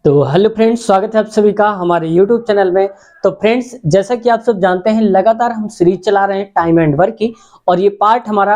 तो hello friends, स्वागत है आप सभी का हमारे यूट्यूब चैनल में। तो फ्रेंड्स, जैसा कि आप सब जानते हैं, लगातार हम सीरीज चला रहे हैं टाइम एंड वर्क की, और ये पार्ट हमारा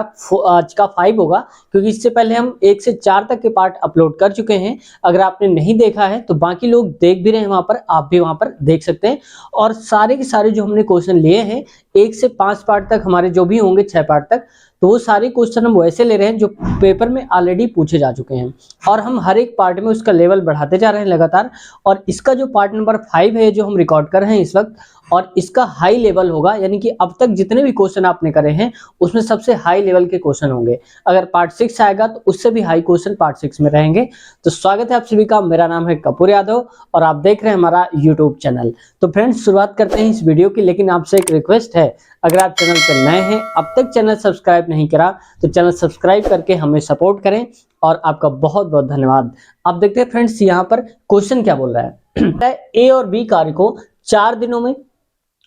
आज का 5 होगा, क्योंकि इससे पहले हम 1 से 4 तक के पार्ट अपलोड कर चुके हैं। अगर आपने नहीं देखा है तो बाकी लोग देख भी रहे हैं, वहां पर आप भी वहां पर देख सकते हैं। और सारे के सारे जो हमने क्वेश्चन लिए हैं 1 से 5 पार्ट तक, हमारे जो भी होंगे 6 पार्ट तक, तो वो सारे क्वेश्चन हम वैसे ले रहे हैं जो पेपर में ऑलरेडी पूछे जा चुके हैं, और हम हर एक पार्ट में उसका लेवल बढ़ाते जा रहे हैं लगातार। और इसका जो पार्ट नंबर 5 है जो हम रिकॉर्ड कर रहे हैं इस वक्त, और इसका हाई लेवल होगा, यानी कि अब तक जितने भी क्वेश्चन आपने करे हैं उसमें सबसे हाई लेवल के क्वेश्चन होंगे। अगर पार्ट 6 आएगा तो उससे भी हाई क्वेश्चन पार्ट 6 में रहेंगे। तो स्वागत है आप सभी का, मेरा नाम है कपूर यादव और आप देख रहे हैं हमारा यूट्यूब चैनल। तो फ्रेंड्स, शुरुआत करते हैं इस वीडियो की, लेकिन आपसे एक रिक्वेस्ट है, अगर आप चैनल पर नए हैं, अब तक चैनल सब्सक्राइब नहीं करा तो चैनल सब्सक्राइब करके हमें सपोर्ट करें, और आपका बहुत बहुत धन्यवाद। आप देखते हैं फ्रेंड्स, यहाँ पर क्वेश्चन क्या बोल रहा है ए और बी कार्य को 4 दिनों में,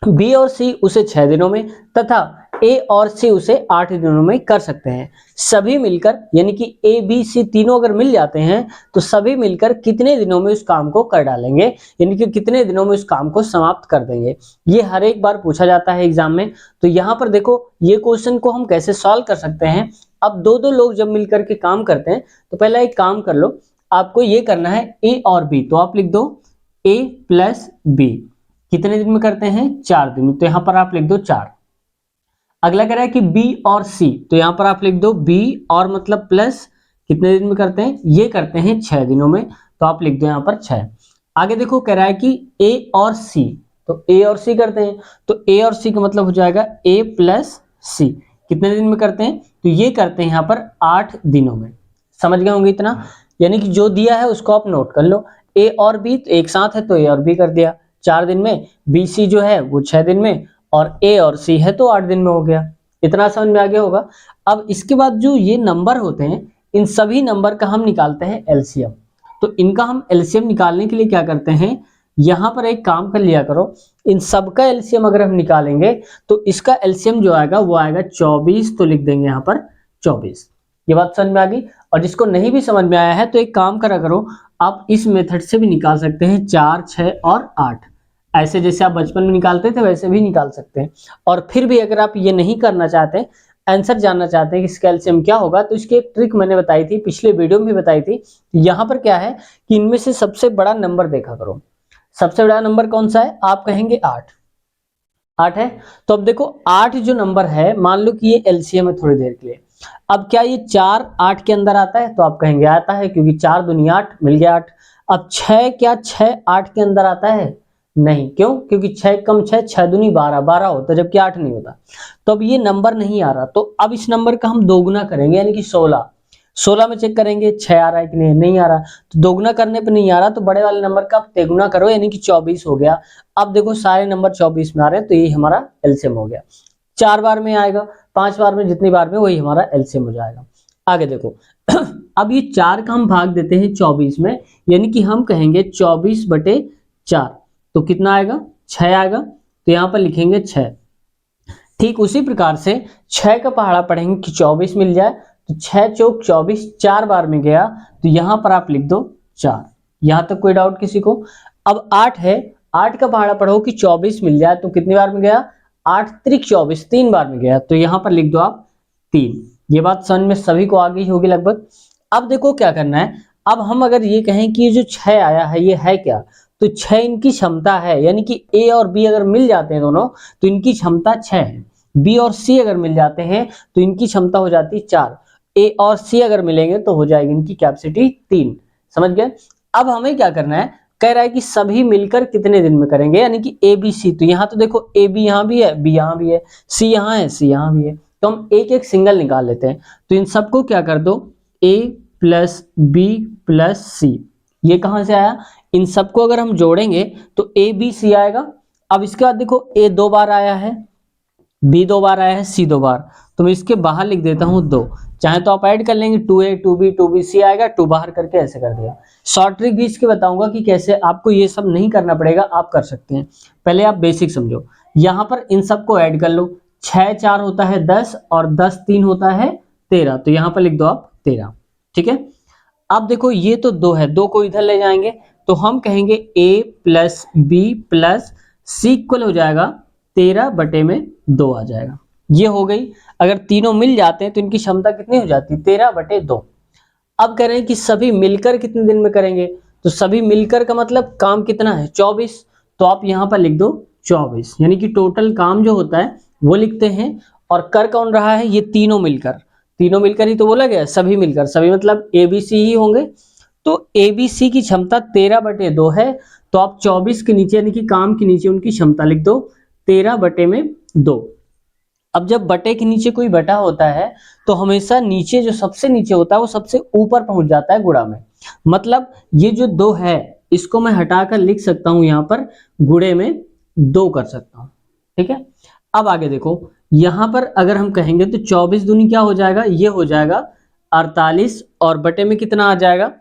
बी और सी उसे 6 दिनों में तथा ए और सी उसे 8 दिनों में कर सकते हैं। सभी मिलकर, यानी कि ए बी सी तीनों अगर मिल जाते हैं तो सभी मिलकर कितने दिनों में उस काम को कर डालेंगे, यानी कि कितने दिनों में उस काम को समाप्त कर देंगे। ये हर एक बार पूछा जाता है एग्जाम में। तो यहाँ पर देखो, ये क्वेश्चन को हम कैसे सॉल्व कर सकते हैं। अब दो लोग जब मिलकर के काम करते हैं तो पहला एक काम कर लो, आपको ये करना है ए और बी, तो आप लिख दो ए प्लस बी कितने दिन में करते हैं, 4 दिन में, तो यहां पर आप लिख दो 4। अगला कह रहा है कि बी और सी, तो यहां पर आप लिख दो बी और मतलब प्लस कितने दिन में करते हैं, ये करते हैं 6 दिनों में, तो आप लिख दो यहां पर 6। आगे देखो, कह रहा है कि ए और सी, तो ए और सी करते हैं, तो ए और सी का मतलब हो जाएगा ए प्लस सी कितने दिन में करते हैं, तो ये करते हैं यहां पर 8 दिनों में। समझ गए होंगे इतना, यानी कि जो दिया है उसको आप नोट कर लो। ए और बी तो एक साथ है, तो ए और बी कर दिया 4 दिन में, बी सी जो है वो 6 दिन में, और ए और सी है तो 8 दिन में हो गया। इतना समझ में आ गया होगा। अब इसके बाद जो ये नंबर होते हैं, इन सभी नंबर का हम निकालते हैं एलसीएम। तो इनका हम एलसीएम निकालने के लिए क्या करते हैं, यहां पर एक काम कर लिया करो, इन सब का एलसीएम अगर हम निकालेंगे तो इसका एलसीएम जो आएगा वो आएगा 24, तो लिख देंगे यहां पर 24। ये बात समझ में आ गई। और जिसको नहीं भी समझ में आया है तो एक काम करा करो, आप इस मेथड से भी निकाल सकते हैं, 4, 6 और 8, ऐसे जैसे आप बचपन में निकालते थे वैसे भी निकाल सकते हैं। और फिर भी अगर आप ये नहीं करना चाहते, आंसर जानना चाहते हैं कि इसका एलसीएम क्या होगा, तो इसकी एक ट्रिक मैंने बताई थी, पिछले वीडियो में भी बताई थी। यहाँ पर क्या है कि इनमें से सबसे बड़ा नंबर देखा करो। सबसे बड़ा नंबर कौन सा है, आप कहेंगे 8 है। तो अब देखो 8 जो नंबर है, मान लो कि ये एलसीएम है थोड़ी देर के लिए। अब क्या ये 4 8 के अंदर आता है, तो आप कहेंगे आता है, क्योंकि 4 दूनी 8 मिल गया 8। अब 6, क्या 6 8 के अंदर आता है, नहीं, क्यों, क्योंकि 6 कम 6, 6 दूनी 12, 12 होता जबकि 8 नहीं होता। तो अब ये नंबर नहीं आ रहा, तो अब इस नंबर का हम दोगुना करेंगे, यानी कि 16। 16 में चेक करेंगे 6 आ रहा है कि नहीं आ रहा, तो दोगुना करने पे नहीं आ रहा, तो बड़े वाले नंबर का आप तेगुना करो, यानी कि 24 हो गया। अब देखो सारे नंबर 24 में आ रहे हैं, तो ये हमारा एलसीएम हो गया। 4 बार में आएगा, 5 बार में, जितनी बार में, वही हमारा एलसीएम हो जाएगा। आगे देखो अब ये 4 का हम भाग देते हैं 24 में, यानी कि हम कहेंगे 24/4, तो कितना आएगा, 6 आएगा, तो यहां पर लिखेंगे 6। ठीक उसी प्रकार से 6 का पहाड़ा पढ़ेंगे कि 24 मिल जाए, तो 6 चौक 24, 4 बार में गया, तो यहां पर आप लिख दो 4। यहां तक कोई डाउट किसी को। अब 8 है, 8 का पहाड़ा पढ़ो कि 24 मिल जाए, तो कितनी बार में गया, 8 त्रिक 24, 3 बार में गया, तो यहां पर लिख दो आप 3। ये बात समझ में सभी को आ गई होगी लगभग। अब देखो क्या करना है, अब हम अगर ये कहें कि ये जो 6 आया है ये है क्या, तो 6 इनकी क्षमता है, यानी कि ए और बी अगर मिल जाते हैं दोनों तो इनकी क्षमता 6 है। बी और सी अगर मिल जाते हैं तो इनकी क्षमता हो जाती है 4। ए और सी अगर मिलेंगे तो हो जाएगी इनकी कैपेसिटी 3। समझ गए। अब हमें क्या करना है, कह रहा है कि सभी मिलकर कितने दिन में करेंगे, यानी कि ए बी सी, तो यहाँ तो देखो ए बी यहाँ भी है, बी यहाँ भी है, सी यहाँ है, सी यहाँ भी है, तो हम एक एक सिंगल निकाल लेते हैं। तो इन सबको क्या कर दो, ए प्लस बी प्लस सी, ये कहां से आया, इन सबको अगर हम जोड़ेंगे तो ए बी सी आएगा। अब इसके बाद देखो ए 2 बार आया है, बी 2 बार आया है, सी 2 बार, तो मैं इसके बाहर लिख देता हूं 2। चाहे तो आप ऐड कर लेंगे, 2a 2b 2b सी आएगा, 2 बाहर करके ऐसे कर दिया। शॉर्ट ट्रिक भी इसके बताऊंगा कि कैसे, आपको ये सब नहीं करना पड़ेगा, आप कर सकते हैं। पहले आप बेसिक समझो, यहां पर इन सबको ऐड कर लो, 6 4 होता है 10, और 10 3 होता है 13, तो यहां पर लिख दो आप 13। ठीक है। अब देखो ये तो 2 है, 2 को इधर ले जाएंगे तो हम कहेंगे a plus B plus C इक्वल हो जाएगा 13/2 आ जाएगा। ये हो गई। अगर तीनों मिल जाते हैं तो इनकी क्षमता कितनी हो जाती है 13/2। अब कह रहे हैं कि सभी मिलकर कितने दिन में करेंगे, तो सभी मिलकर का मतलब काम कितना है 24, तो आप यहां पर लिख दो 24, यानी कि टोटल काम जो होता है वो लिखते हैं। और कर कौन रहा है, ये तीनों मिलकर ही तो बोला गया, सभी मिलकर, सभी मतलब ABC ही होंगे। तो ABC की क्षमता 13/2 है, तो आप 24 के नीचे यानी कि काम के नीचे उनकी क्षमता लिख दो 13/2। अब जब बटे के नीचे कोई बटा होता है तो हमेशा नीचे जो सबसे नीचे होता है वो सबसे ऊपर पहुंच जाता है गुणा में। मतलब ये जो 2 है इसको मैं हटाकर लिख सकता हूं यहां पर गुणे में 2 कर सकता हूं। ठीक है, अब आगे देखो, यहां पर अगर हम कहेंगे तो 24 दूनी क्या हो जाएगा, ये हो जाएगा 48, और बटे में कितना आ जाएगा,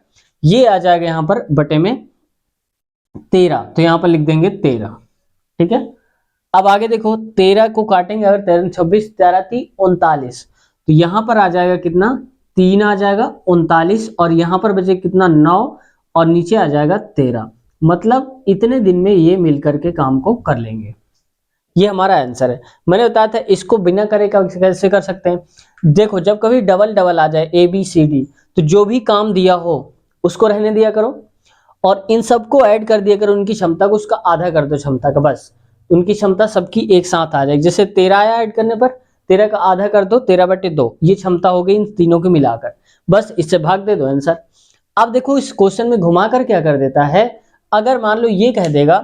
ये आ जाएगा यहां पर बटे में 13, तो यहां पर लिख देंगे 13। ठीक है, अब आगे देखो 13 को काटेंगे, अगर 13 26 13 3 39, तो यहां पर आ जाएगा कितना 3 आ जाएगा 39, और यहां पर बचे कितना 9, और नीचे आ जाएगा 13। मतलब इतने दिन में ये मिलकर के काम को कर लेंगे। ये हमारा आंसर है। मैंने बताया था इसको बिना करे का कैसे कर सकते हैं। देखो जब कभी डबल डबल आ जाए ABCD, तो जो भी काम दिया हो उसको रहने दिया करो, और इन सबको ऐड कर दिया करो, उनकी क्षमता को उसका आधा कर दो क्षमता का, बस उनकी क्षमता सबकी एक साथ आ जाएगी। जैसे 13 आया ऐड करने पर, 13 का आधा कर दो 13/2, ये क्षमता हो गई इन तीनों को मिलाकर, बस इससे भाग दे दो आंसर। अब देखो इस क्वेश्चन में घुमाकर क्या कर देता है, अगर मान लो ये कह देगा,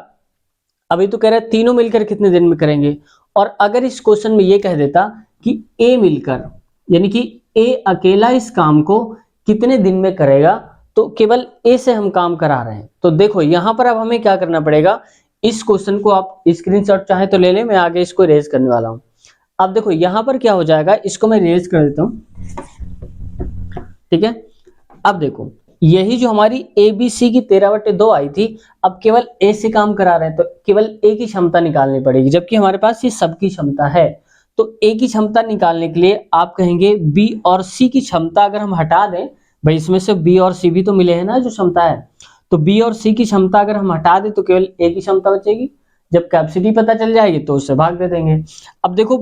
अभी तो कह रहा है तीनों मिलकर कितने दिन में करेंगे, और अगर इस क्वेश्चन में ये कह देता कि A मिलकर, यानी कि A अकेला इस काम को कितने दिन में करेगा, तो केवल A से हम काम करा रहे हैं। तो देखो यहां पर अब हमें क्या करना पड़ेगा, इस क्वेश्चन को आप स्क्रीनशॉट चाहे तो ले लें, मैं आगे इसको रेज करने वाला हूं। अब देखो यहां पर क्या हो जाएगा, इसको मैं रेज कर देता हूं। ठीक है, अब देखो यही जो हमारी ABC की 13/2 आई थी, अब केवल A से काम करा रहे हैं तो केवल A की क्षमता निकालनी पड़ेगी, जबकि हमारे पास ये सबकी क्षमता है। तो A की क्षमता निकालने के लिए आप कहेंगे B और C की क्षमता अगर हम हटा दें, भाई इसमें से B और C भी तो मिले हैं ना जो क्षमता है, तो B और C की क्षमता अगर हम हटा दें तो केवल A की क्षमता बचेगी। जब कैपेसिटी पता चल जाएगी तो उससे भाग दे देंगे। अब देखो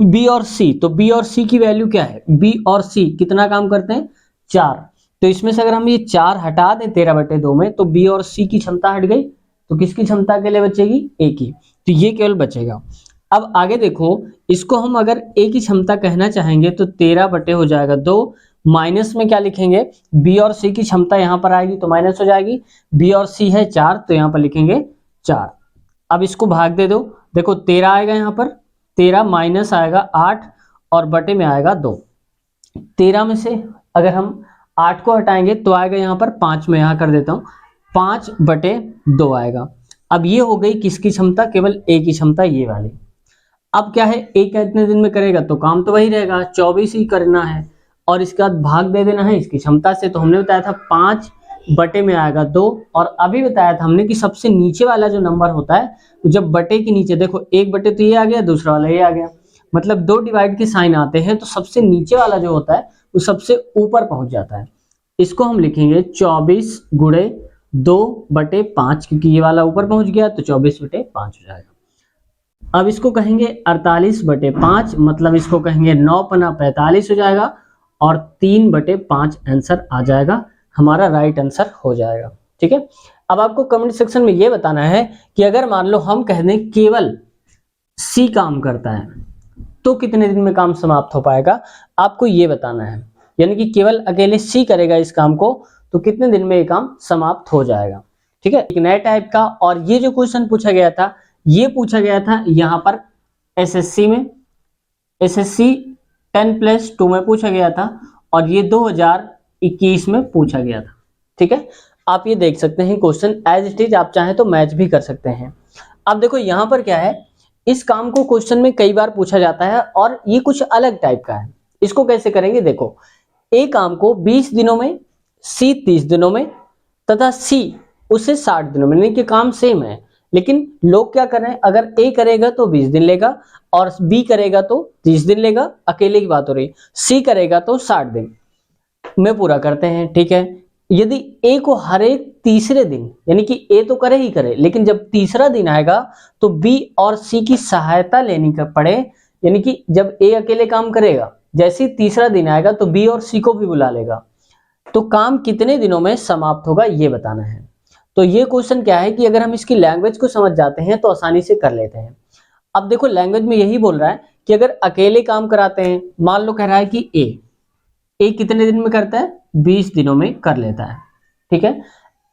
B और C, तो B और C की वैल्यू क्या है, B और C कितना काम करते हैं 4, तो इसमें से अगर हम ये 4 हटा दें 13/2 में, तो B और C की क्षमता हट गई, तो किसकी क्षमता के लिए बचेगी A की, तो ये केवल बचेगा। अब आगे देखो, इसको हम अगर A की क्षमता कहना चाहेंगे तो 13/2 हो जाएगा 2, माइनस में क्या लिखेंगे, B और C की क्षमता यहां पर आएगी तो माइनस हो जाएगी, B और C है 4, तो यहां पर लिखेंगे 4। अब इसको भाग दे दो, देखो 13 आएगा यहां पर, 13 माइनस आएगा 8, और बटे में आएगा 2। 13 में से अगर हम 8 को हटाएंगे तो आएगा यहाँ पर 5, में यहाँ कर देता हूँ 5/2 आएगा। अब ये हो गई किसकी क्षमता, केवल A की क्षमता, ये वाली। अब क्या है, A कितने दिन में करेगा, तो काम तो वही रहेगा 24 ही करना है, और इसके बाद भाग दे देना है इसकी क्षमता से। तो हमने बताया था 5 बटे में आएगा 2, और अभी बताया था हमने कि सबसे नीचे वाला जो नंबर होता है, जब बटे के नीचे देखो 1 बटे तो ये आ गया, दूसरा वाला ये आ गया, मतलब 2 डिवाइड के साइन आते हैं, तो सबसे नीचे वाला जो होता है वो सबसे ऊपर पहुंच जाता है। इसको हम लिखेंगे 24 गुणे 2/5, क्योंकि ये वाला ऊपर पहुंच गया तो 24/5 हो जाएगा। अब इसको कहेंगे 48/5, मतलब इसको कहेंगे 9×45 हो जाएगा, और 3/5 आंसर आ जाएगा, हमारा राइट आंसर हो जाएगा। ठीक है, अब आपको कमेंट सेक्शन में ये बताना है कि अगर मान लो हम कह दें केवल C काम करता है तो कितने दिन में काम समाप्त हो पाएगा, आपको ये बताना है। यानी कि केवल अकेले C करेगा इस काम को तो कितने दिन में ये काम समाप्त हो जाएगा। ठीक है, एक नए टाइप का, और ये जो क्वेश्चन पूछा गया था, ये पूछा गया था यहाँ पर SSC में, SSC 10+2 में पूछा गया था, और ये 2021 में पूछा गया था। ठीक है, आप ये देख सकते हैं क्वेश्चन एज इट इज, आप चाहें तो मैच भी कर सकते हैं। अब देखो यहाँ पर क्या है, इस काम को क्वेश्चन में कई बार पूछा जाता है, और ये कुछ अलग टाइप का है। इसको कैसे करेंगे, देखो A काम को 20 दिनों में, C 30 दिनों में, तथा C उसे 60 दिनों में, यानी कि काम सेम है, लेकिन लोग क्या कर रहे हैं, अगर A करेगा तो 20 दिन लेगा, और B करेगा तो 30 दिन लेगा, अकेले की बात हो रही, C करेगा तो 60 दिन में पूरा करते हैं। ठीक है, यदि ए को हर एक तीसरे दिन, यानी कि ए तो करे ही करे, लेकिन जब तीसरा दिन आएगा तो बी और सी की सहायता लेनी पड़े, यानी कि जब ए अकेले काम करेगा, जैसे ही तीसरा दिन आएगा तो बी और सी को भी बुला लेगा, तो काम कितने दिनों में समाप्त होगा ये बताना है। तो ये क्वेश्चन क्या है कि अगर हम इसकी लैंग्वेज को समझ जाते हैं तो आसानी से कर लेते हैं। अब देखो लैंग्वेज में यही बोल रहा है कि अगर अकेले काम कराते हैं, मान लो कह रहा है कि ए कितने दिन में करता है, 20 दिनों में कर लेता है, ठीक है,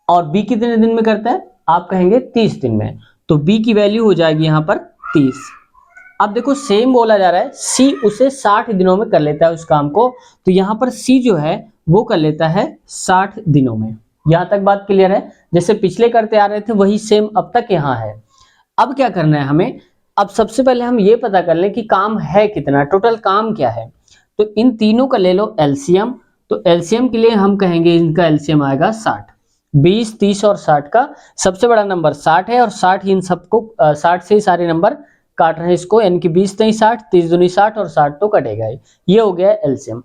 और बी कितने दिन में करता है, आप कहेंगे 30 दिन में, तो बी की वैल्यू हो जाएगी यहां पर 30। अब देखो सेम बोला जा रहा है सी उसे 60 दिनों में कर लेता है उस काम को, तो यहां पर सी जो है वो कर लेता है 60 दिनों में। यहां तक बात क्लियर है, जैसे पिछले करते आ रहे थे वही सेम अब तक यहां है। अब क्या करना है हमें, अब सबसे पहले हम ये पता कर लें कि काम है कितना, टोटल काम क्या है। तो इन तीनों का ले लो एलसीएम, तो एलसीएम के लिए हम कहेंगे इनका एलसीएम आएगा 60, 20, 30 और 60 का सबसे बड़ा नंबर 60 है, और 60 इन सबको 60 से ही सारे नंबर काट रहे हैं इसको, यानी कि 20 नहीं 60, 30 दूनी 60 और 60 तो कटेगा ही, ये हो गया एलसीएम।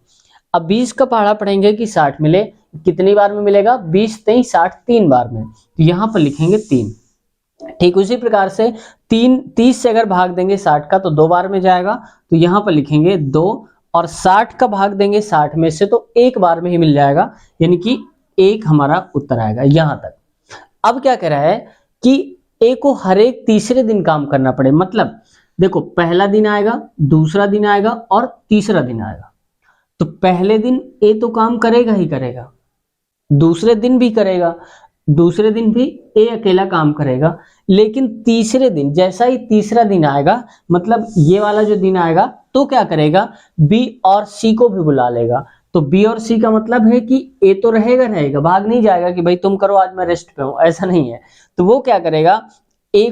अब 20 का पहाड़ा पढ़ेंगे कि 60 मिले, कितनी बार में मिलेगा, 20 नहीं 60 3 बार में, तो यहां पर लिखेंगे 3। ठीक उसी प्रकार से 30 से अगर भाग देंगे 60 का तो 2 बार में जाएगा, तो यहां पर लिखेंगे 2, और 60 का भाग देंगे 60 में से तो 1 बार में ही मिल जाएगा, यानी कि 1 हमारा उत्तर आएगा यहां तक। अब क्या कह रहा है कि ए को हर एक तीसरे दिन काम करना पड़े, मतलब देखो पहला दिन आएगा, दूसरा दिन आएगा और तीसरा दिन आएगा, तो पहले दिन ए तो काम करेगा ही करेगा, दूसरे दिन भी करेगा, दूसरे दिन भी ए अकेला काम करेगा, लेकिन तीसरे दिन जैसा ही तीसरा दिन आएगा, मतलब ये वाला जो दिन आएगा, तो क्या करेगा, बी और सी को भी बुला लेगा। तो बी और सी का मतलब है कि ए तो रहेगा, भाग नहीं जाएगा कि भाई तुम करो आज मैं रेस्ट पे हूं, ऐसा नहीं है। तो वो क्या करेगा, ए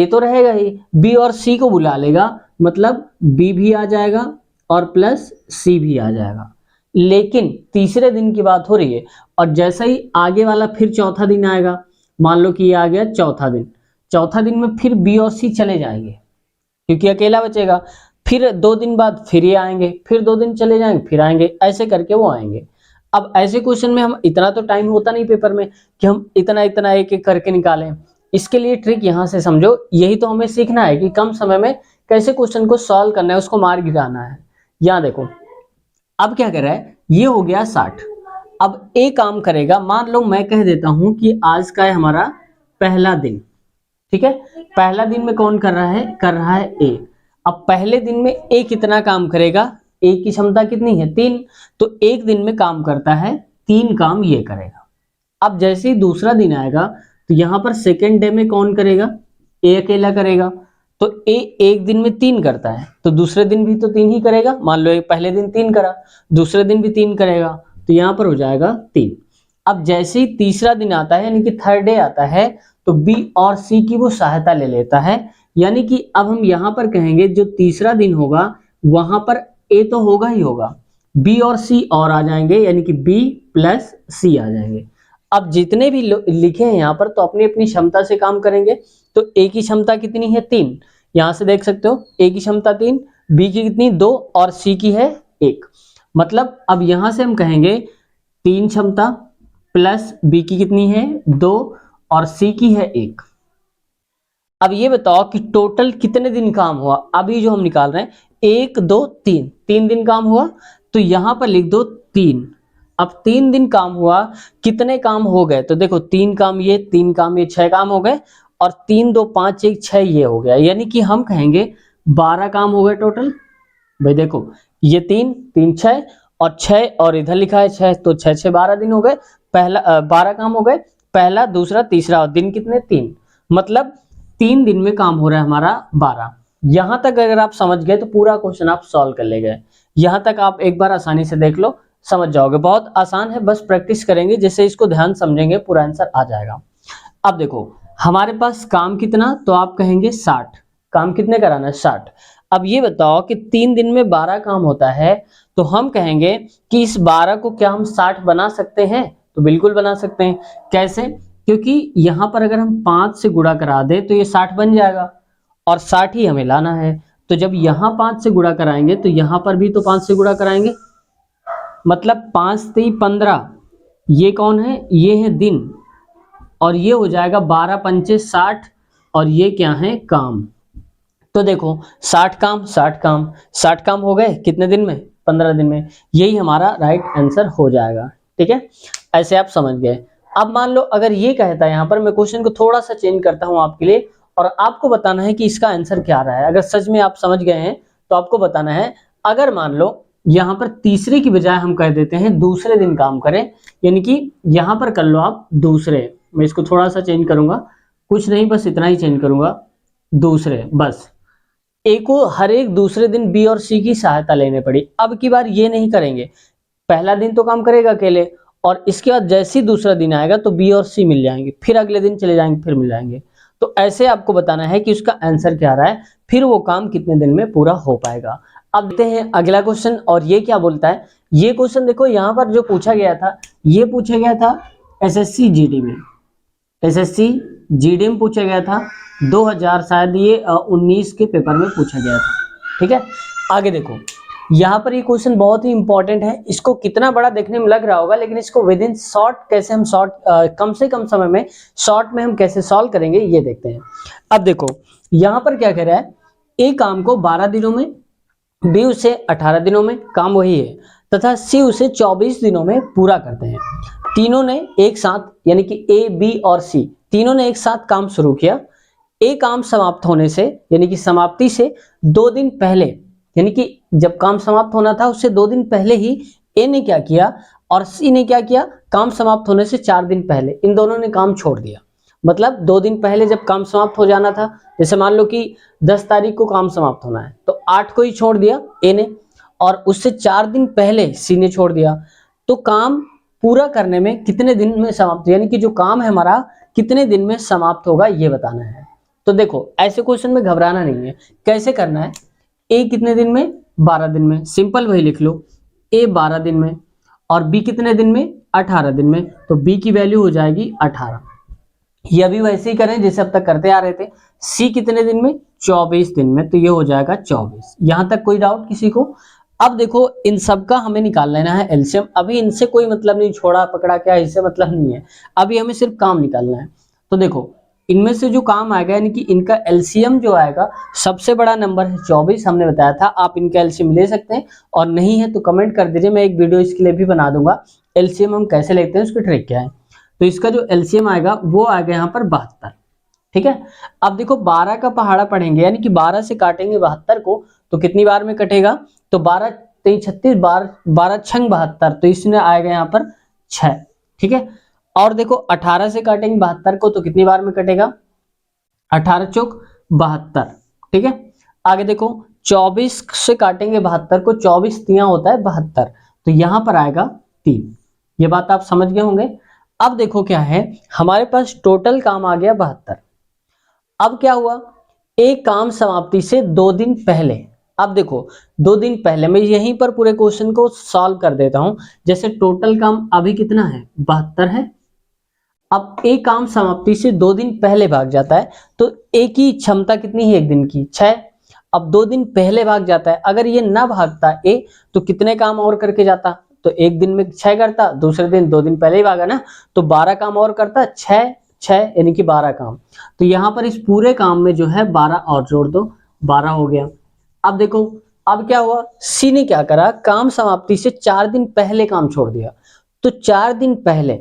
तो रहेगा ही, बी और सी को बुला लेगा, मतलब बी भी आ जाएगा और प्लस सी भी आ जाएगा। लेकिन तीसरे दिन की बात हो रही है, और जैसा ही आगे वाला फिर चौथा दिन आएगा, मान लो कि ये आ गया चौथा दिन, चौथा दिन में फिर बी और सी चले जाएंगे क्योंकि अकेला बचेगा, फिर 2 दिन बाद फिर ये आएंगे, फिर 2 दिन चले जाएंगे, फिर आएंगे, ऐसे करके वो आएंगे। अब ऐसे क्वेश्चन में हम इतना तो टाइम होता नहीं पेपर में कि हम इतना इतना एक एक करके निकालें, इसके लिए ट्रिक यहां से समझो, यही तो हमें सीखना है कि कम समय में कैसे क्वेश्चन को सॉल्व करना है, उसको मार गिराना है। यहां देखो अब क्या कर रहा है, ये हो गया 60, अब ए काम करेगा, मान लो मैं कह देता हूं कि आज का है हमारा पहला दिन, ठीक है, पहला दिन में कौन कर रहा है ए। अब पहले दिन में ए कितना काम करेगा, ए की क्षमता कितनी है 3, तो एक दिन में काम करता है 3 काम ये करेगा। अब जैसे ही दूसरा दिन आएगा तो यहां पर सेकेंड डे में कौन करेगा, ए अकेला करेगा, तो ए एक दिन में 3 करता है, तो दूसरे दिन भी तो 3 ही करेगा, मान लो पहले दिन 3 करा, दूसरे दिन भी 3 करेगा, तो यहां पर हो जाएगा 3। अब जैसे ही तीसरा दिन आता है यानी कि थर्ड डे आता है, तो बी और सी की वो सहायता ले लेता है, यानी कि अब हम यहां पर कहेंगे जो तीसरा दिन होगा वहां पर ए तो होगा ही होगा, बी और सी और आ जाएंगे, यानी कि बी प्लस सी आ जाएंगे। अब जितने भी लिखे हैं यहाँ पर तो अपनी अपनी क्षमता से काम करेंगे, तो ए की क्षमता कितनी है 3, यहां से देख सकते हो ए की क्षमता 3, बी की कितनी 2 और सी की है 1, मतलब अब यहां से हम कहेंगे 3 क्षमता प्लस बी की कितनी है 2 और सी की है 1। अब ये बताओ कि टोटल कितने दिन काम हुआ, अभी जो हम निकाल रहे हैं 1 2 3, 3 दिन काम हुआ, तो यहां पर लिख दो 3। अब 3 दिन काम हुआ, कितने काम हो गए, तो देखो 3 काम ये 3 काम ये 6 काम हो गए, और 3 2 5 1 6 ये हो गया, यानी कि हम कहेंगे 12 काम हो गए टोटल। भाई देखो ये 3 3 6 और 6 और इधर लिखा है 6, तो 6 6 12 दिन हो गए, पहला 12 काम हो गए, पहला दूसरा तीसरा, और दिन कितने 3, मतलब 3 दिन में काम हो रहा है हमारा 12। यहां तक अगर आप समझ गए तो पूरा क्वेश्चन आप सॉल्व कर ले गए, यहां तक आप एक बार आसानी से देख लो, समझ जाओगे, बहुत आसान है, बस प्रैक्टिस करेंगे, जैसे इसको ध्यान समझेंगे पूरा आंसर आ जाएगा। अब देखो हमारे पास काम कितना, तो आप कहेंगे 60, काम कितने कराना है 60। अब ये बताओ कि 3 दिन में 12 काम होता है, तो हम कहेंगे कि इस 12 को क्या हम 60 बना सकते हैं, तो बिल्कुल बना सकते हैं। कैसे, क्योंकि यहां पर अगर हम 5 से गुणा करा दे तो ये 60 बन जाएगा, और 60 ही हमें लाना है, तो जब यहां 5 से गुणा कराएंगे तो यहां पर भी तो 5 से गुणा कराएंगे, मतलब 5 3 15, ये कौन है, ये है दिन, और ये हो जाएगा 12 पंचे 60, और ये क्या है, काम। तो देखो 60 काम 60 काम 60 काम हो गए कितने दिन में, 15 दिन में। यही हमारा राइट आंसर हो जाएगा। ठीक है, ऐसे आप समझ गए। अब मान लो अगर ये कहता है, यहाँ पर मैं क्वेश्चन को थोड़ा सा चेंज करता हूं आपके लिए, और आपको बताना है कि इसका आंसर क्या रहा है। अगर सच में आप समझ गए हैं तो आपको बताना है। अगर मान लो यहाँ पर तीसरे की बजाय हम कह देते हैं दूसरे दिन काम करें, यानी कि यहाँ पर कर लो आप दूसरे, मैं इसको थोड़ा सा चेंज करूंगा, कुछ नहीं बस इतना ही चेंज करूंगा, दूसरे, बस ए को हर एक दूसरे दिन बी और सी की सहायता लेने पड़ी। अब की बार ये नहीं करेंगे, पहला दिन तो काम करेगा अकेले, और इसके बाद जैसे ही दूसरा दिन आएगा तो बी और सी मिल जाएंगे, फिर अगले दिन चले जाएंगे, फिर मिल जाएंगे। तो ऐसे आपको बताना है कि उसका आंसर क्या रहा है, फिर वो काम कितने दिन में पूरा हो पाएगा। अब देखते हैं अगला क्वेश्चन, और ये क्या बोलता है। ये क्वेश्चन देखो यहाँ पर जो पूछा गया था, ये पूछा गया था एसएससी जीडी में, एसएससी जीडी में पूछा गया था 2000 शायद ये 19 के पेपर में पूछा गया था। ठीक है, आगे देखो यहाँ पर ये क्वेश्चन बहुत ही इंपॉर्टेंट है। इसको कितना बड़ा देखने में लग रहा होगा, लेकिन इसको विद इन शॉर्ट कैसे हम कम से कम समय में शॉर्ट में हम कैसे सॉल्व करेंगे ये देखते हैं। अब देखो यहाँ पर क्या कह रहा है, ए काम को 12 दिनों में, बी उसे 18 दिनों में, काम वही है, तथा सी उसे 24 दिनों में पूरा करते हैं। तीनों ने एक साथ, यानी कि ए बी और सी तीनों ने एक साथ काम शुरू किया। ए काम समाप्त होने से, यानी कि समाप्ति से 2 दिन पहले, यानी कि जब काम समाप्त होना था उससे 2 दिन पहले ही ए ने क्या किया और सी ने क्या किया, काम समाप्त होने से 4 दिन पहले इन दोनों ने काम छोड़ दिया। मतलब 2 दिन पहले जब काम समाप्त हो जाना था, जैसे मान लो कि 10 तारीख को काम समाप्त होना है तो 8 को ही छोड़ दिया ए ने, और उससे 4 दिन पहले सी ने छोड़ दिया। तो काम पूरा करने में कितने दिन में समाप्त, यानी कि जो काम है हमारा कितने दिन में समाप्त होगा ये बताना है। तो देखो ऐसे क्वेश्चन में घबराना नहीं है, कैसे करना है। ए कितने दिन में, 12 दिन में, सिंपल वही लिख लो, ए 12 दिन में, और बी कितने दिन में, 18 दिन में, तो बी की वैल्यू हो जाएगी 18। ये अभी वैसे ही करें जैसे अब तक करते आ रहे थे। सी कितने दिन में, 24 दिन में, तो ये हो जाएगा 24। यहां तक कोई डाउट किसी को। अब देखो इन सब का हमें निकाल लेना है एलसीएम। अभी इनसे कोई मतलब नहीं, छोड़ा पकड़ा क्या इससे मतलब नहीं है, अभी हमें सिर्फ काम निकालना है। तो देखो इनमें से जो काम आएगा, यानी कि इनका एलसीएम जो आएगा, सबसे बड़ा नंबर है 24, हमने बताया था। आप इनका एलसीएम ले सकते हैं, और नहीं है तो कमेंट कर दीजिए, मैं एक वीडियो इसके लिए भी बना दूंगा, एलसीएम हम कैसे लेते हैं उसकी ट्रिक क्या है। तो इसका जो एलसीएम आएगा वो आएगा यहाँ पर 72। ठीक है, अब देखो 12 का पहाड़ा पढ़ेंगे, यानी कि 12 से काटेंगे 72 को, तो कितनी बार में कटेगा, तो 12 3 36 बार, 12 छंग 72, तो इसमें आएगा यहाँ पर 6। ठीक है, और देखो 18 से काटेंगे 72 को, तो कितनी बार में कटेगा, 18 चौक 72। ठीक है, आगे देखो 24 से काटेंगे 72 को, 24 तिया होता है 72, तो यहां पर आएगा 3। ये बात आप समझ गए होंगे। अब देखो क्या है, हमारे पास टोटल काम आ गया 72। अब क्या हुआ, एक काम समाप्ति से 2 दिन पहले, अब देखो 2 दिन पहले मैं यहीं पर पूरे क्वेश्चन को सॉल्व कर देता हूं। जैसे टोटल काम अभी कितना है, 72 है। अब एक काम समाप्ति से 2 दिन पहले भाग जाता है, तो एक की क्षमता कितनी है, एक दिन की 6। अब 2 दिन पहले भाग जाता है, अगर ये ना भागता ए तो कितने काम और करके जाता, तो एक दिन में 6 करता, दूसरे दिन 2 दिन पहले ही भागा ना, तो 12 काम और करता, 6 6 यानी कि 12 काम। तो यहाँ पर इस पूरे काम में जो है 12 और जोड़ दो, 12 हो गया। अब देखो अब क्या हुआ, सी ने क्या करा, काम समाप्ति से 4 दिन पहले काम छोड़ दिया, तो 4 दिन पहले।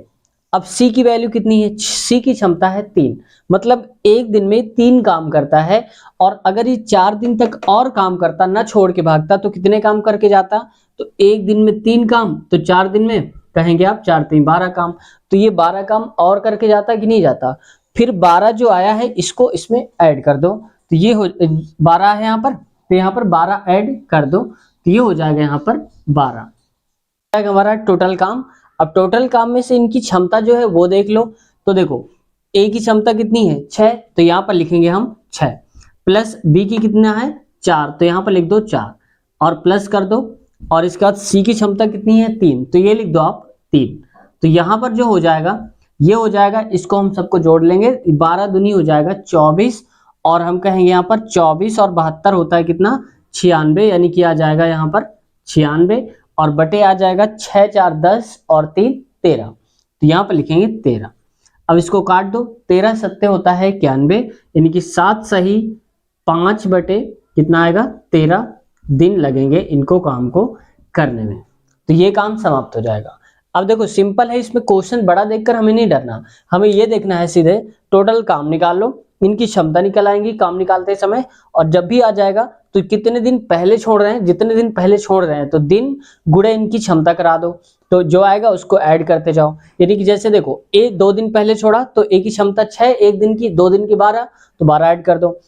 अब सी की वैल्यू कितनी है, सी की क्षमता है 3, मतलब एक दिन में 3 काम करता है। और अगर ये 4 दिन तक और काम करता, ना छोड़ के भागता, तो कितने काम करके जाता, तो एक दिन में 3 काम, तो 4 दिन में कहेंगे आप 4 3 12 काम, तो ये 12 काम और करके जाता कि नहीं जाता। फिर 12 जो आया है इसको इसमें ऐड कर दो, तो ये हो 12 है यहाँ पर, तो यहाँ पर 12 ऐड कर दो, तो ये हो जाएगा यहाँ पर 12 हमारा टोटल काम। अब टोटल काम में से इनकी क्षमता जो है वो देख लो, तो देखो ए की क्षमता कितनी है 6, तो यहाँ पर लिखेंगे हम 6, प्लस बी की कितना है 4, तो यहाँ पर लिख दो 4, और प्लस कर दो, और इसके बाद सी की क्षमता कितनी है 3, तो ये लिख दो आप 3। तो यहाँ पर जो हो जाएगा ये हो जाएगा, इसको हम सबको जोड़ लेंगे, 12 दूनी हो जाएगा 24, और हम कहेंगे यहाँ पर 24 और 72 होता है कितना 96, यानी कि आ जाएगा यहाँ पर 96, और बटे आ जाएगा 6 4 10 और 3 13। तो यहाँ पर लिखेंगे 13। अब इसको काट दो, 13 सत्ते होता है 91, यानी कि 7 सही 5 बटे कितना आएगा 13 दिन लगेंगे इनको काम को करने में। तो ये काम समाप्त हो जाएगा। अब देखो सिंपल है, इसमें क्वेश्चन बड़ा देखकर हमें नहीं डरना, हमें ये देखना है सीधे टोटल काम निकाल लो, इनकी क्षमता निकल आएंगी काम निकालते समय, और जब भी आ जाएगा तो कितने दिन पहले छोड़ रहे हैं, जितने दिन पहले छोड़ रहे हैं तो दिन गुणे इनकी क्षमता करा दो, तो जो आएगा उसको ऐड करते जाओ। यानी कि जैसे देखो ए 2 दिन पहले छोड़ा तो ए की क्षमता 6, 1 दिन की, 2 दिन की 12, तो 12 ऐड कर दो।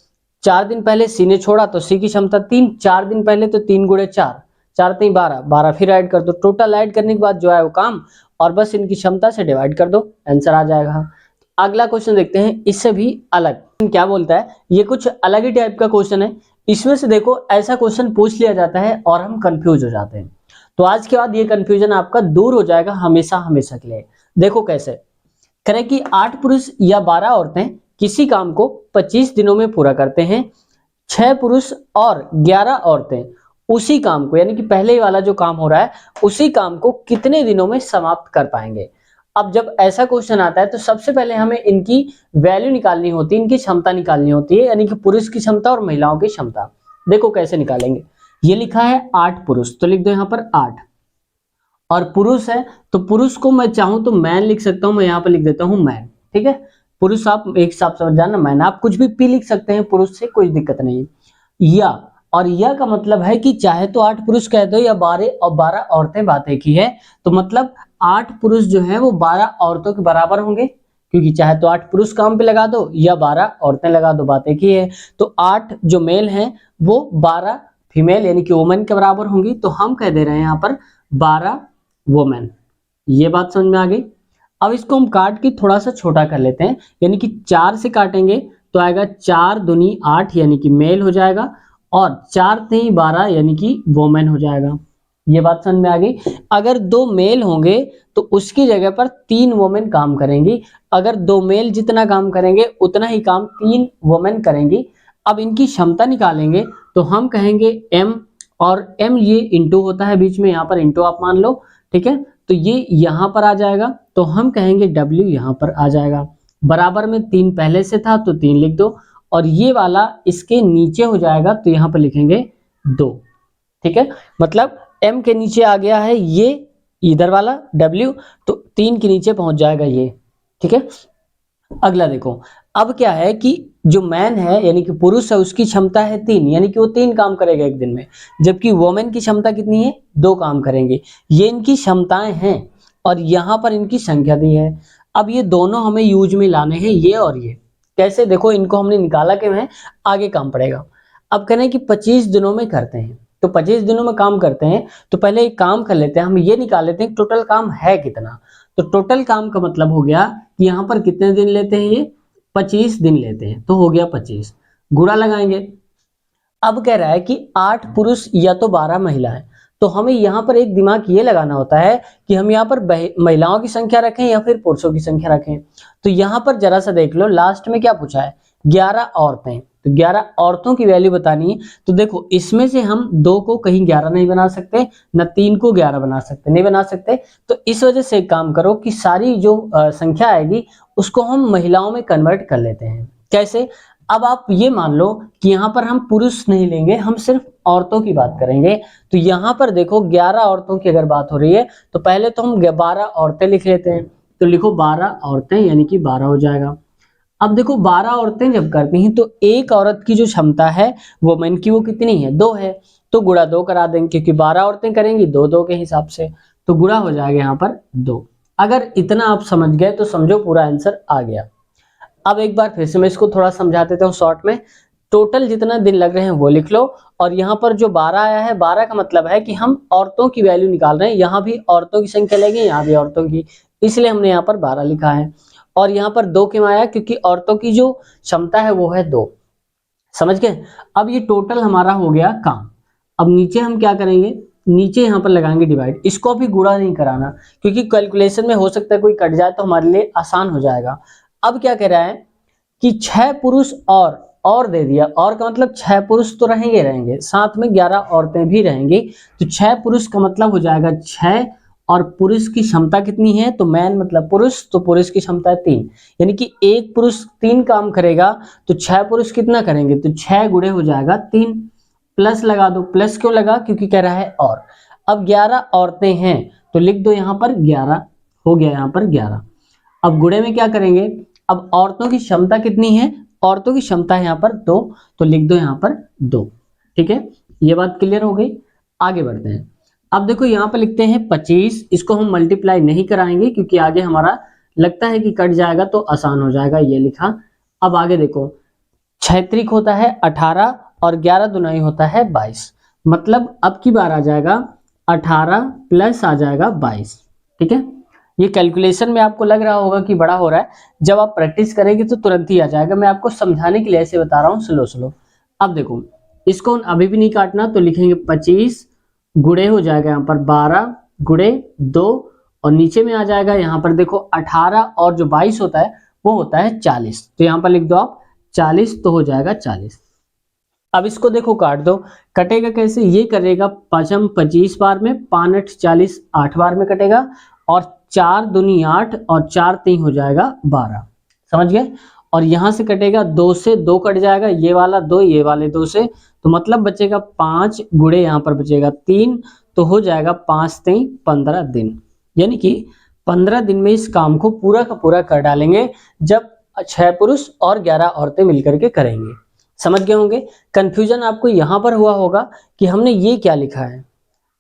4 दिन पहले सी ने छोड़ा तो सी की क्षमता 3, 4 दिन पहले तो 3 गुणे 4, 4 3 12, 12 फिर ऐड कर दो। टोटल ऐड करने के बाद जो है वो काम, और बस इनकी क्षमता से डिवाइड कर दो, आंसर आ जाएगा। अगला क्वेश्चन देखते हैं, इससे भी अलग क्या बोलता है, ये कुछ अलग ही टाइप का क्वेश्चन है। इसमें से देखो ऐसा क्वेश्चन पूछ लिया जाता है और हम कंफ्यूज हो जाते हैं, तो आज के बाद ये कंफ्यूजन आपका दूर हो जाएगा हमेशा हमेशा के लिए। देखो कैसे करें कि 8 पुरुष या 12 औरतें किसी काम को 25 दिनों में पूरा करते हैं, 6 पुरुष और 11 औरतें उसी काम को, यानी कि पहले वाला जो काम हो रहा है उसी काम को कितने दिनों में समाप्त कर पाएंगे। अब जब ऐसा क्वेश्चन आता है तो सबसे पहले हमें इनकी वैल्यू निकालनी होती है, इनकी क्षमता निकालनी होती है, यानी कि पुरुष की क्षमता और महिलाओं की क्षमता। देखो कैसे निकालेंगे, ये लिखा है 8 पुरुष तो लिख दो यहाँ पर 8, और पुरुष है तो पुरुष को मैं चाहूं तो मैन लिख सकता हूं, मैं यहाँ पर लिख देता हूं मैन, ठीक है। पुरुष आप एक हिसाब समझ जाना, मैन आप कुछ भी पी लिख सकते हैं, पुरुष से कोई दिक्कत नहीं। या और यह का मतलब है कि चाहे तो 8 पुरुष कह दो या 12 और 12 औरतें, बात एक ही है, तो मतलब 8 पुरुष जो है वो 12 औरतों के बराबर होंगे, क्योंकि चाहे तो 8 पुरुष काम पे लगा दो या 12 औरतें लगा दो, बात एक ही है। तो 8 जो मेल हैं वो 12 फीमेल यानी कि वुमेन के बराबर होंगी, तो हम कह दे रहे हैं यहाँ पर 12 वुमेन। ये बात समझ में आ गई। अब इसको हम काट के थोड़ा सा छोटा कर लेते हैं, यानी कि 4 से काटेंगे तो आएगा 4 दूनी 8 यानी कि मेल हो जाएगा, और 4 3 12 यानी कि वोमेन हो जाएगा। ये बात समझ में आ गई। अगर 2 मेल होंगे तो उसकी जगह पर 3 वोमेन काम करेंगी, अगर 2 मेल जितना काम करेंगे उतना ही काम 3 वोमेन करेंगी। अब इनकी क्षमता निकालेंगे तो हम कहेंगे m, और m ये इंटू होता है बीच में, यहाँ पर इंटू आप मान लो, ठीक है। तो ये यहाँ पर आ जाएगा तो हम कहेंगे w यहाँ पर आ जाएगा, बराबर में 3 पहले से था तो 3 लिख दो, और ये वाला इसके नीचे हो जाएगा तो यहाँ पर लिखेंगे 2, ठीक है। मतलब m के नीचे आ गया है ये इधर वाला w, तो 3 के नीचे पहुंच जाएगा ये, ठीक है। अगला देखो, अब क्या है कि जो मैन है यानी कि पुरुष है उसकी क्षमता है 3, यानी कि वो 3 काम करेगा एक दिन में, जबकि वोमेन की क्षमता कितनी है 2 काम करेंगे। ये इनकी क्षमताएं हैं और यहाँ पर इनकी संख्या दी है। अब ये दोनों हमें यूज में लाने हैं, ये और ये कैसे, देखो इनको हमने निकाला क्यों है, आगे काम पड़ेगा। अब कहने कि 25 दिनों में करते हैं, तो 25 दिनों में काम करते हैं तो पहले एक काम कर लेते हैं, हम ये निकाल लेते हैं टोटल काम है कितना। तो टोटल काम का मतलब हो गया कि यहाँ पर कितने दिन लेते हैं, ये 25 दिन लेते हैं, तो हो गया 25, गुणा लगाएंगे। अब कह रहा है कि 8 पुरुष या तो 12 महिलाएं, तो हमें यहाँ पर एक दिमाग ये लगाना होता है कि हम यहाँ पर महिलाओं की संख्या रखें या फिर पुरुषों की संख्या रखें। तो यहाँ पर जरा सा देख लो, लास्ट में क्या पूछा है 11 औरतें, तो 11 औरतों की वैल्यू बतानी है। तो देखो इसमें से हम 2 को कहीं 11 नहीं बना सकते, न 3 को 11 बना सकते, नहीं बना सकते। तो इस वजह से एक काम करो कि सारी जो संख्या आएगी उसको हम महिलाओं में कन्वर्ट कर लेते हैं। कैसे, अब आप ये मान लो कि यहाँ पर हम पुरुष नहीं लेंगे, हम सिर्फ औरतों की बात करेंगे। तो यहाँ पर देखो 11 औरतों की अगर बात हो रही है तो पहले तो हम 12 औरतें लिख लेते हैं, तो लिखो 12 औरतें यानी कि 12 हो जाएगा। अब देखो 12 औरतें जब करती हैं तो एक औरत की जो क्षमता है वुमेन की वो कितनी है 2 है, तो गुणा 2 करा देंगे, क्योंकि 12 औरतें करेंगी 2 2 के हिसाब से, तो गुणा हो जाएगा यहाँ पर 2। अगर इतना आप समझ गए तो समझो पूरा आंसर आ गया। अब एक बार फिर से मैं इसको थोड़ा समझा देता हूँ शॉर्ट में। टोटल जितना दिन लग रहे हैं वो लिख लो, और यहाँ पर जो 12 आया है 12 का मतलब है कि हम औरतों की वैल्यू निकाल रहे हैं, यहाँ भी औरतों की संख्या लगेगी, यहाँ भी औरतों की, इसलिए हमने यहाँ पर 12 लिखा है। और यहाँ पर 2 क्यों आया, क्योंकि औरतों की जो क्षमता है वो है 2, समझ गए। अब ये टोटल हमारा हो गया काम। अब नीचे हम क्या करेंगे, नीचे यहाँ पर लगाएंगे डिवाइड, इसको भी गुणा नहीं कराना क्योंकि कैलकुलेशन में हो सकता है कोई कट जाए तो हमारे लिए आसान हो जाएगा। अब क्या कह रहा है कि 6 पुरुष और दे दिया, और का मतलब 6 पुरुष तो रहेंगे साथ में 11 औरतें भी रहेंगी, तो 6 पुरुष का मतलब हो जाएगा 6 और पुरुष की क्षमता कितनी है, तो मैन मतलब पुरुष, तो पुरुष की क्षमता है 3, यानी कि एक पुरुष 3 काम करेगा तो 6 पुरुष कितना करेंगे, तो 6 गुणे हो जाएगा 3, प्लस लगा दो। प्लस क्यों लगा, क्योंकि कह रहा है और। अब 11 औरतें हैं तो लिख दो यहाँ पर 11, हो गया यहाँ पर 11। अब गुणे में क्या करेंगे, अब औरतों की क्षमता कितनी है, औरतों की क्षमता है यहाँ पर 2, तो लिख दो यहाँ पर 2। ठीक है, ये बात क्लियर हो गई। आगे बढ़ते हैं। अब देखो यहाँ पर लिखते हैं 25, इसको हम मल्टीप्लाई नहीं कराएंगे क्योंकि आगे हमारा लगता है कि कट जाएगा तो आसान हो जाएगा, ये लिखा। अब आगे देखो 6 त्रिक होता है 18 और 11 दुनाई होता है 22, मतलब अब की बार आ जाएगा 18 प्लस आ जाएगा 22। ठीक है, ये कैलकुलेशन में आपको लग रहा होगा कि बड़ा हो रहा है, जब आप प्रैक्टिस करेंगे तो तुरंत ही आ जाएगा। मैं आपको समझाने के लिए ऐसे बता रहा हूँ स्लो स्लो। अब देखो इसको अभी भी नहीं काटना, तो लिखेंगे 25 गुणे हो जाएगा यहाँ पर 12 गुणे 2 और नीचे में आ जाएगा यहाँ पर देखो 18 और जो 22 होता है वो होता है 40, तो यहाँ पर लिख दो आप 40, तो हो जाएगा 40। अब इसको देखो काट दो, कटेगा कैसे, ये करेगा 5 25 बार में, 5 8 40 8 बार में कटेगा और 4 दूनी 8 और 4 3 हो जाएगा 12, समझ गए। और यहां से कटेगा 2 से 2 कट जाएगा, ये वाला 2 ये वाले 2 से, तो मतलब बचेगा 5 गुणे यहाँ पर बचेगा 3, तो हो जाएगा 5 3 15 दिन, यानी कि 15 दिन में इस काम को पूरा का पूरा कर डालेंगे जब 6 पुरुष और 11 औरतें मिलकर के करेंगे। समझ गए होंगे। कंफ्यूजन आपको यहाँ पर हुआ होगा कि हमने ये क्या लिखा है,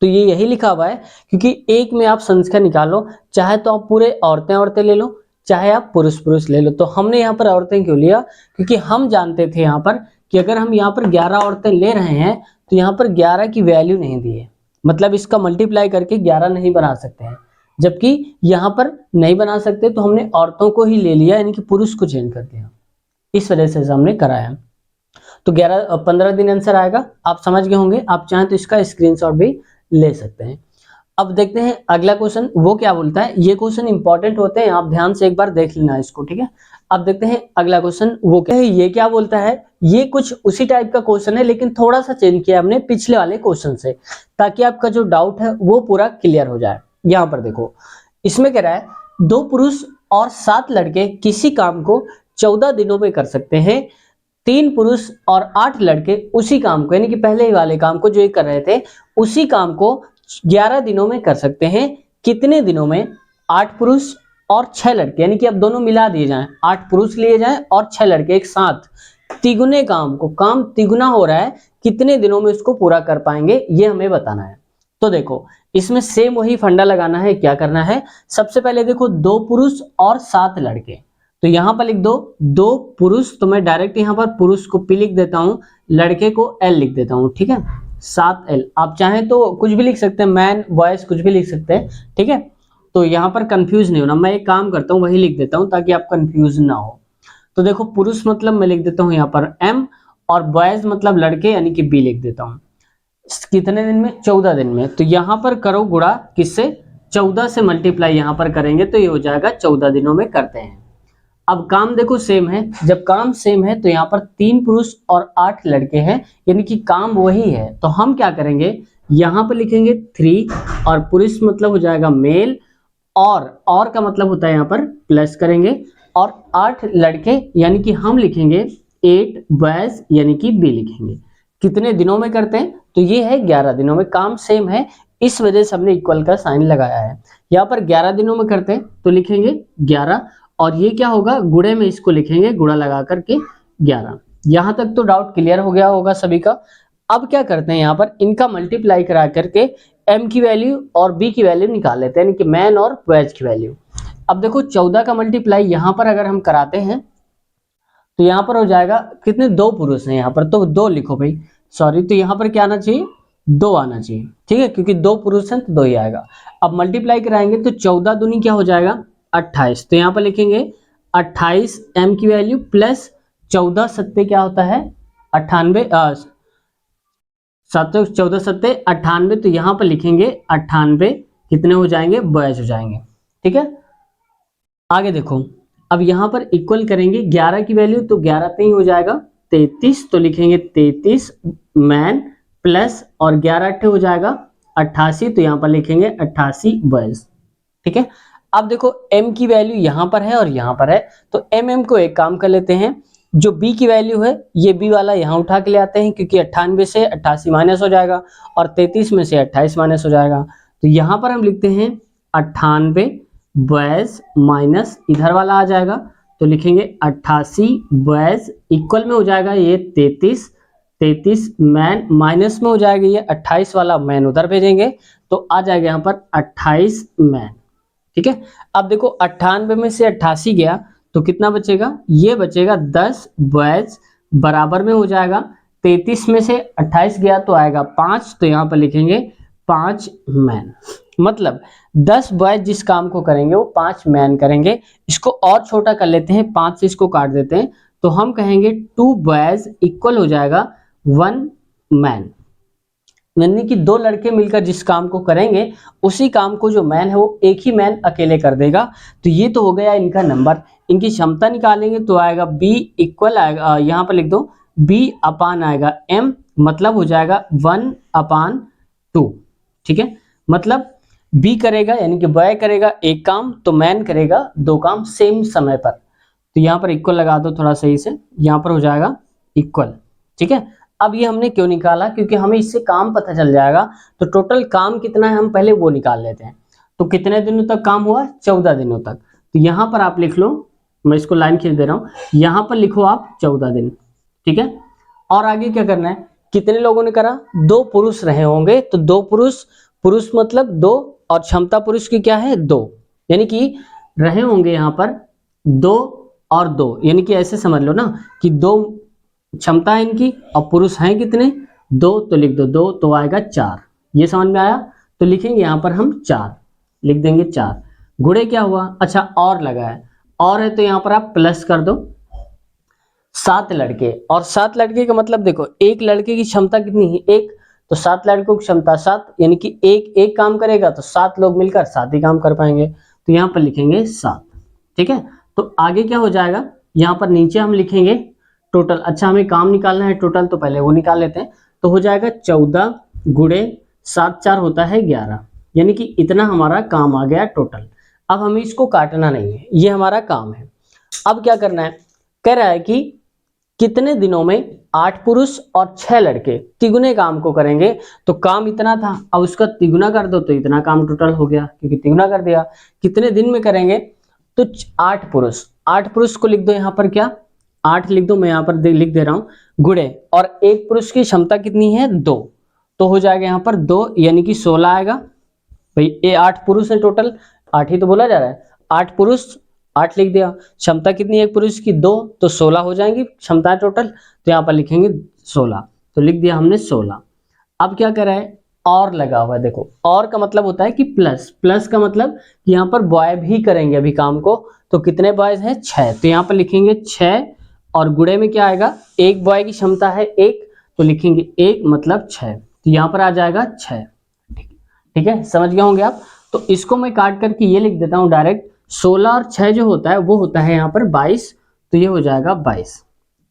तो ये यही लिखा हुआ है क्योंकि एक में आप संख्या निकालो, चाहे तो आप पूरे औरतें औरतें ले लो, चाहे आप पुरुष पुरुष ले लो। तो हमने यहाँ पर औरतें क्यों लिया, क्योंकि हम जानते थे यहाँ पर कि अगर हम यहाँ पर 11 औरतें ले रहे हैं तो यहाँ पर 11 की वैल्यू नहीं दी है, मतलब इसका मल्टीप्लाई करके 11 नहीं बना सकते हैं, जबकि यहाँ पर नहीं बना सकते तो हमने औरतों को ही ले लिया, यानी कि पुरुष को चेंज कर दिया, इस वजह से हमने कराया। तो 15 दिन आंसर आएगा, आप समझ गए होंगे। आप चाहें तो इसका स्क्रीनशॉट भी ले सकते हैं। अब देखते हैं अगला क्वेश्चन, वो क्या बोलता है। ये क्वेश्चन इंपॉर्टेंट होते हैं, आप ध्यान से एक बार देख लेना इसको, ठीक है। अब देखते हैं अगला क्वेश्चन, वो क्या है, ये क्या बोलता है। ये कुछ उसी टाइप का क्वेश्चन है लेकिन थोड़ा सा चेंज किया हमने पिछले वाले क्वेश्चन से, ताकि आपका जो डाउट है वो पूरा क्लियर हो जाए। यहाँ पर देखो इसमें कह रहा है 2 पुरुष और 7 लड़के किसी काम को 14 दिनों में कर सकते हैं, 3 पुरुष और 8 लड़के उसी काम को, यानी कि पहले ही वाले काम को जो ये कर रहे थे उसी काम को 11 दिनों में कर सकते हैं। कितने दिनों में, 8 पुरुष और 6 लड़के, यानी कि अब दोनों मिला दिए जाएं, 8 पुरुष लिए जाएं और 6 लड़के एक साथ, तिगुने काम को, काम तिगुना हो रहा है, कितने दिनों में उसको पूरा कर पाएंगे ये हमें बताना है। तो देखो इसमें सेम वही फंडा लगाना है। क्या करना है, सबसे पहले देखो 2 पुरुष और 7 लड़के, तो यहां पर लिख दो 2 पुरुष, तो मैं डायरेक्ट यहां पर पुरुष को P लिख देता हूं, लड़के को L लिख देता हूं, ठीक है 7L। आप चाहें तो कुछ भी लिख सकते हैं, मैन बॉयज कुछ भी लिख सकते हैं, ठीक है। तो यहाँ पर कंफ्यूज नहीं होना, मैं एक काम करता हूँ वही लिख देता हूँ ताकि आप कंफ्यूज ना हो। तो देखो पुरुष मतलब मैं लिख देता हूँ यहाँ पर M, और बॉयज मतलब लड़के यानी कि B लिख देता हूँ। कितने दिन में, 14 दिन में। तो यहाँ पर करो गुणा किससे, 14 से मल्टीप्लाई यहाँ पर करेंगे तो ये हो जाएगा 14 दिनों में करते हैं। अब काम देखो सेम है, जब काम सेम है तो यहाँ पर 3 पुरुष और 8 लड़के हैं, यानी कि काम वही है। तो हम क्या करेंगे, यहाँ पर लिखेंगे 3 और पुरुष मतलब हो जाएगा मेल, और का मतलब होता है यहाँ पर प्लस करेंगे, और 8 लड़के यानी कि हम लिखेंगे 8 बॉयज यानी कि B लिखेंगे। कितने दिनों में करते हैं, तो ये है 11 दिनों में। काम सेम है इस वजह से हमने इक्वल का साइन लगाया है। यहाँ पर 11 दिनों में करते हैं तो लिखेंगे 11, और ये क्या होगा, गुणे में इसको लिखेंगे गुणा लगा करके 11। यहां तक तो डाउट क्लियर हो गया होगा सभी का। अब क्या करते हैं, यहाँ पर इनका मल्टीप्लाई करा करके M की वैल्यू और B की वैल्यू निकाल लेते हैं, यानी कि मैन और बॉयज की वैल्यू। अब देखो 14 का मल्टीप्लाई यहाँ पर अगर हम कराते हैं तो यहाँ पर हो जाएगा, कितने, 2 पुरुष हैं यहाँ पर, तो 2 लिखो भाई, सॉरी, तो यहाँ पर क्या आना चाहिए, 2 आना चाहिए, ठीक है, क्योंकि 2 पुरुष हैं तो 2 ही आएगा। अब मल्टीप्लाई कराएंगे तो 14 दूनी क्या हो जाएगा 28, तो यहाँ पर लिखेंगे 28 M की वैल्यू प्लस 14 सत्ते क्या होता है 98, 14 सत्ते 98, तो यहाँ पर लिखेंगे 98, कितने हो जाएंगे, बॉयज हो जाएंगे, ठीक है। आगे देखो अब यहाँ पर इक्वल करेंगे 11 की वैल्यू, तो 11 पे ही हो जाएगा 33, तो लिखेंगे 33 मैन प्लस, और 11 अट्ठे हो जाएगा 88, तो यहाँ पर लिखेंगे 88 बॉयज। ठीक है, अब देखो m की वैल्यू यहाँ पर है और यहाँ पर है, तो mm को एक काम कर लेते हैं, जो b की वैल्यू है ये b वाला यहाँ उठा के ले आते हैं, क्योंकि 98 से 88 माइनस हो जाएगा और 33 में से 28 माइनस हो जाएगा। तो यहाँ पर हम लिखते हैं 98 बॉयज माइनस इधर वाला आ जाएगा, तो लिखेंगे 88 बॉयज इक्वल में हो जाएगा ये 33 मैन, माइनस में हो जाएगा ये 28 वाला मैन उधर भेजेंगे, तो आ जाएगा यहाँ पर 28 मैन। ठीक है, अब देखो 98 में से 88 गया तो कितना बचेगा, ये बचेगा 10 बॉयज बराबर में हो जाएगा 33 में से 28 गया तो आएगा 5, तो यहाँ पर लिखेंगे 5 मैन। मतलब 10 बॉयज जिस काम को करेंगे वो 5 मैन करेंगे। इसको और छोटा कर लेते हैं, 5 से इसको काट देते हैं, तो हम कहेंगे 2 बॉयज इक्वल हो जाएगा 1 मैन। यानी कि 2 लड़के मिलकर जिस काम को करेंगे उसी काम को जो मैन है वो एक ही मैन अकेले कर देगा। तो ये तो हो गया इनका नंबर। इनकी क्षमता निकालेंगे तो आएगा b इक्वल आएगा, यहाँ पर लिख दो b अपान आएगा m, मतलब हो जाएगा 1/2। ठीक है, मतलब b करेगा यानी कि बॉय करेगा एक काम तो मैन करेगा 2 काम सेम समय पर। तो यहाँ पर इक्वल लगा दो थोड़ा सही से, यहाँ पर हो जाएगा इक्वल। ठीक है, अब ये हमने क्यों निकाला, क्योंकि हमें इससे काम पता चल जाएगा। तो टोटल काम कितना है हम पहले वो निकाल लेते हैं। तो कितने दिनों तक काम हुआ, 14 दिनों तक। तो यहाँ पर आप लिख लो, मैं इसको लाइन खींच दे रहा हूँ, यहाँ पर लिखो आप 14 दिन। ठीक है, और आगे क्या करना है, कितने लोगों ने करा, 2 पुरुष रहे होंगे, तो 2 पुरुष मतलब 2 और क्षमता पुरुष की क्या है 2, यानी कि रहे होंगे यहाँ पर 2 और 2, यानी कि ऐसे समझ लो ना कि 2 क्षमता है इनकी और पुरुष हैं कितने 2, तो लिख दो 2, तो आएगा 4। ये समझ में आया, तो लिखेंगे यहाँ पर हम 4 लिख देंगे 4। गुणे क्या हुआ, अच्छा और लगा है, और है तो यहाँ पर आप प्लस कर दो 7 लड़के, और 7 लड़के का मतलब देखो एक लड़के की क्षमता कितनी है 1, तो 7 लड़कों की क्षमता 7, यानी कि एक काम करेगा तो 7 लोग मिलकर 7 ही काम कर पाएंगे, तो यहाँ पर लिखेंगे 7। ठीक है, तो आगे क्या हो जाएगा, यहाँ पर नीचे हम लिखेंगे टोटल। अच्छा हमें काम निकालना है टोटल, तो पहले वो निकाल लेते हैं। तो हो जाएगा 14 गुणे 7 4 होता है 11, यानी कि इतना हमारा काम आ गया टोटल। अब हमें इसको काटना नहीं है, ये हमारा काम है। अब क्या करना है, कह रहा है कि कितने दिनों में 8 पुरुष और 6 लड़के तिगुने काम को करेंगे। तो काम इतना था, अब उसका तिगुना कर दो तो इतना काम टोटल हो गया, क्योंकि तिगुना कर दिया। कितने दिन में करेंगे, तो 8 पुरुष को लिख दो यहाँ पर क्या 8 लिख दो, मैं यहाँ पर लिख दे रहा हूँ गुणे, और एक पुरुष की क्षमता कितनी है 2, तो हो जाएगा यहाँ पर 2, यानी कि 16 आएगा। भाई ये 8 पुरुष है टोटल, 8 ही तो बोला जा रहा है, 8 पुरुष 8 लिख दिया, क्षमता कितनी है एक पुरुष की 2, तो 16 हो जाएंगी क्षमता टोटल, तो यहाँ पर लिखेंगे 16, तो लिख दिया हमने 16। अब क्या कर रहा है, और लगा हुआ है, देखो और का मतलब होता है कि प्लस का मतलब कि यहाँ पर बॉय भी करेंगे अभी काम को। तो कितने बॉयज हैं 6, तो यहाँ पर लिखेंगे 6, और गुणे में क्या आएगा, एक बॉय की क्षमता है 1, तो लिखेंगे 1 मतलब 6, तो यहाँ पर आ जाएगा 6। ठीक है, समझ गए होंगे आप। तो इसको मैं काट करके ये लिख देता हूँ डायरेक्ट, 16 और 6 जो होता है वो होता है यहाँ पर 22, तो ये हो जाएगा 22।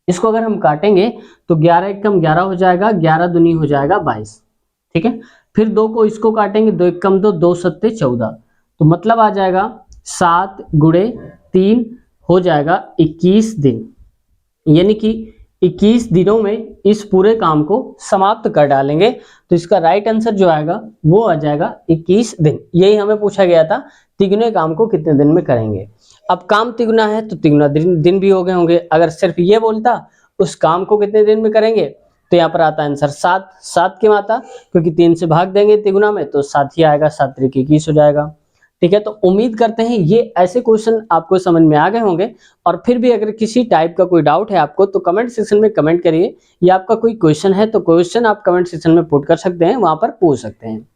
इसको अगर हम काटेंगे तो 11 एक कम 11 हो जाएगा, 11 दूनी हो जाएगा 22। ठीक है, फिर 2 को इसको काटेंगे, 2 एक कम 2, 2 सत्ते 14, तो मतलब आ जाएगा 7 गुणे 3 हो जाएगा 21 दिन, यानी कि 21 दिनों में इस पूरे काम को समाप्त कर डालेंगे। तो इसका राइट आंसर जो आएगा वो आ जाएगा 21 दिन। यही हमें पूछा गया था, तिगुने काम को कितने दिन में करेंगे। अब काम तिगुना है तो तिगुना दिन भी हो गए होंगे। अगर सिर्फ ये बोलता उस काम को कितने दिन में करेंगे, तो यहाँ पर आता आंसर 7 के माता, क्योंकि 3 से भाग देंगे तिगुना में तो 7 ही आएगा, 7 त्रिक 21 हो जाएगा। ठीक है, तो उम्मीद करते हैं ये ऐसे क्वेश्चन आपको समझ में आ गए होंगे। और फिर भी अगर किसी टाइप का कोई डाउट है आपको तो कमेंट सेक्शन में कमेंट करिए, या आपका कोई क्वेश्चन है तो क्वेश्चन आप कमेंट सेक्शन में पुट कर सकते हैं, वहां पर पूछ सकते हैं।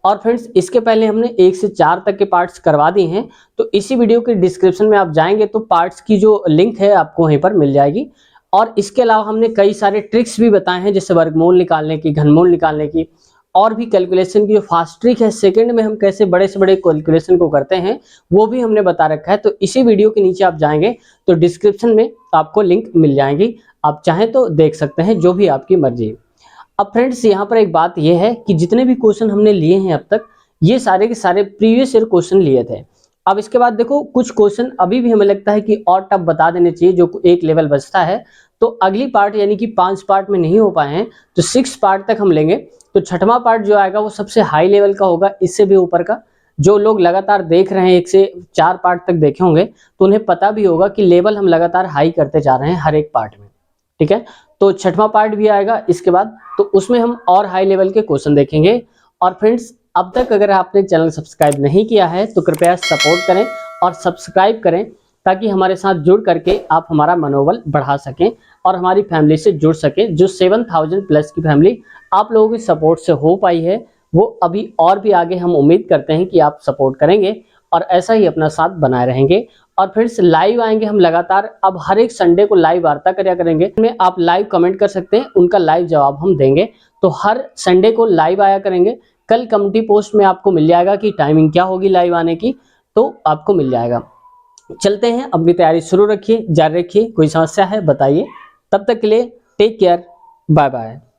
और फ्रेंड्स इसके पहले हमने 1 से 4 तक के पार्ट्स करवा दिए हैं, तो इसी वीडियो के डिस्क्रिप्शन में आप जाएंगे तो पार्ट्स की जो लिंक है आपको वहीं पर मिल जाएगी। और इसके अलावा हमने कई सारे ट्रिक्स भी बताए हैं, जैसे वर्गमूल निकालने की, घनमूल निकालने की, और भी कैलकुलेशन की जो फास्ट ट्रिक है, सेकंड में हम कैसे बड़े से बड़े कैलकुलेशन को करते हैं वो भी हमने बता रखा है। तो इसी वीडियो के नीचे आप जाएंगे तो डिस्क्रिप्शन में आपको लिंक मिल जाएंगी, आप चाहें तो देख सकते हैं, जो भी आपकी मर्जी। अब फ्रेंड्स यहाँ पर एक बात यह है कि जितने भी क्वेश्चन हमने लिए हैं अब तक, ये सारे के सारे प्रीवियस ईयर क्वेश्चन लिए थे। अब इसके बाद देखो कुछ क्वेश्चन अभी भी हमें लगता है कि और टफ बता देने चाहिए, जो एक लेवल बचता है। तो अगली पार्ट यानी कि 5 पार्ट में नहीं हो पाए हैं तो 6 पार्ट तक हम लेंगे। तो छठवां पार्ट जो आएगा वो सबसे हाई लेवल का होगा, इससे भी ऊपर का। जो लोग लगातार देख रहे हैं 1 से 4 पार्ट तक देखे होंगे तो उन्हें पता भी होगा कि लेवल हम लगातार हाई करते जा रहे हैं हर एक पार्ट में, ठीक है। तो छठवां पार्ट भी आएगा इसके बाद, तो उसमें हम और हाई लेवल के क्वेश्चन देखेंगे। और फ्रेंड्स अब तक अगर आपने चैनल सब्सक्राइब नहीं किया है तो कृपया सपोर्ट करें और सब्सक्राइब करें, ताकि हमारे साथ जुड़ करके आप हमारा मनोबल बढ़ा सकें और हमारी फैमिली से जुड़ सकें। जो 7000 प्लस की फैमिली आप लोगों की सपोर्ट से हो पाई है, वो अभी और भी आगे हम उम्मीद करते हैं कि आप सपोर्ट करेंगे और ऐसा ही अपना साथ बनाए रहेंगे। और फिर से लाइव आएंगे हम लगातार, अब हर एक संडे को लाइव वार्ता करया करेंगे, में आप लाइव कमेंट कर सकते हैं, उनका लाइव जवाब हम देंगे। तो हर संडे को लाइव आया करेंगे। कल कम्युनिटी पोस्ट में आपको मिल जाएगा कि टाइमिंग क्या होगी लाइव आने की, तो आपको मिल जाएगा। चलते हैं, अपनी तैयारी शुरू रखिए, जारी रखिए। कोई समस्या है बताइए। तब तक के लिए टेक केयर, बाय बाय।